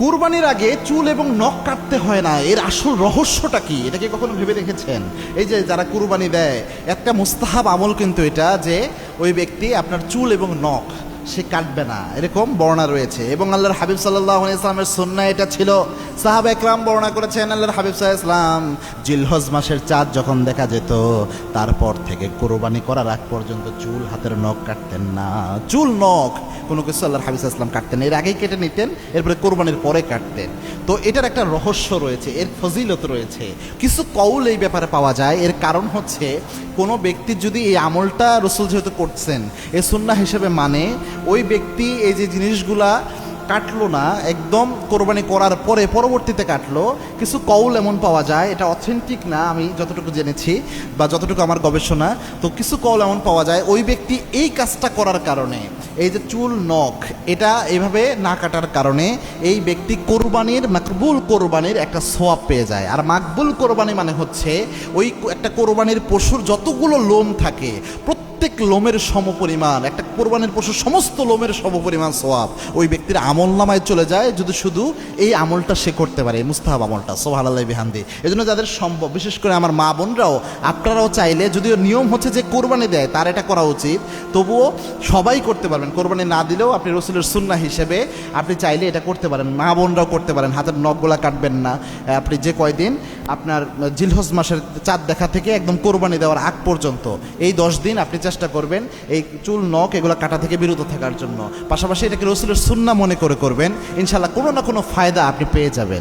কুরবানির আগে চুল এবং নখ কাটতে হয় না, এর আসল রহস্যটা কি? এটা কি কখনো ভেবে দেখেছেন? এই যে যারা কুরবানি দেয়, একটা মুস্তাহাব আমল কিন্তু এটা, যে ওই ব্যক্তি আপনার চুল এবং নখ সে কাটবে না, এরকম বর্ণনা রয়েছে। এবং আল্লাহর হাবিব সাল্লাল্লাহু আলাইহি ওয়াসাল্লামের সুন্নাহ এটা ছিল। সাহাবা একরাম বর্ণনা করেছেন, আল্লাহর হাবিব সাল্লাল্লাহু আলাইহি ওয়াসাল্লাম জিলহজ মাসের চাঁদ যখন দেখা যেত, তারপর থেকে কুরবানি করার আগ পর্যন্ত চুল, হাতের নখ কাটতেন না। চুল নখ কোনো কিছু আল্লাহর হাবিব সাল্লাল্লাহু আলাইহি ওয়াসাল্লাম কাটতেন, এর আগেই কেটে নিতেন, এরপরে কোরবানির পরে কাটতেন। তো এটার একটা রহস্য রয়েছে, এর ফজিলত রয়েছে। কিছু কৌল এই ব্যাপারে পাওয়া যায়। এর কারণ হচ্ছে, কোনো ব্যক্তি যদি এই আমলটা রসুল যেহেতু করছেন, এ সুন্নাহ হিসেবে মানে, ওই ব্যক্তি এই যে জিনিসগুলা কাটলো না, একদম কোরবানি করার পরে পরবর্তীতে কাটলো, কিছু কৌল এমন পাওয়া যায়, এটা অথেন্টিক না আমি যতটুকু জেনেছি বা যতটুকু আমার গবেষণা, তো কিছু কৌল এমন পাওয়া যায় ওই ব্যক্তি এই কাজটা করার কারণে, এই যে চুল নখ এটা এভাবে না কাটার কারণে, এই ব্যক্তি কোরবানির, মাকবুল কোরবানির একটা সোয়াব পেয়ে যায়। আর মাকবুল কোরবানি মানে হচ্ছে ওই একটা কোরবানির পশুর যতগুলো লোম থাকে, প্রত্যেক লোমের সমপরিমাণ, একটা কোরবানির পশুর সমস্ত লোমের সমপরিমাণ সোয়াব ওই ব্যক্তির আমল নামায় চলে যায়, যদি শুধু এই আমলটা সে করতে পারে, এই মুস্তাহাব আমলটা, সুবহানাল্লাহি বিহামদি। এজন্য যাদের সম্ভব, বিশেষ করে আমার মা বোনরাও, আপনারাও চাইলে, যদিও নিয়ম হচ্ছে যে কোরবানি দেয় তার এটা করা উচিত, তবুও সবাই করতে পারবেন। কোরবানি না দিলেও আপনি রসুলের সুন্নাহ হিসেবে আপনি চাইলে এটা করতে পারেন, মা বোনরাও করতে পারেন। হাতের নখগুলা কাটবেন না, আপনি যে কয়দিন আপনার জিলহজ মাসের চাঁদ দেখা থেকে একদম কোরবানি দেওয়ার আগ পর্যন্ত, এই 10 দিন আপনি চেষ্টা করবেন এই চুল নখ এগুলো কাটা থেকে বিরত থাকার জন্য। পাশাপাশি এটাকে রসুলের সুন্নাহ মনে করে করবেন, ইনশাআল্লাহ কোনো না কোনো ফায়দা আপনি পেয়ে যাবেন।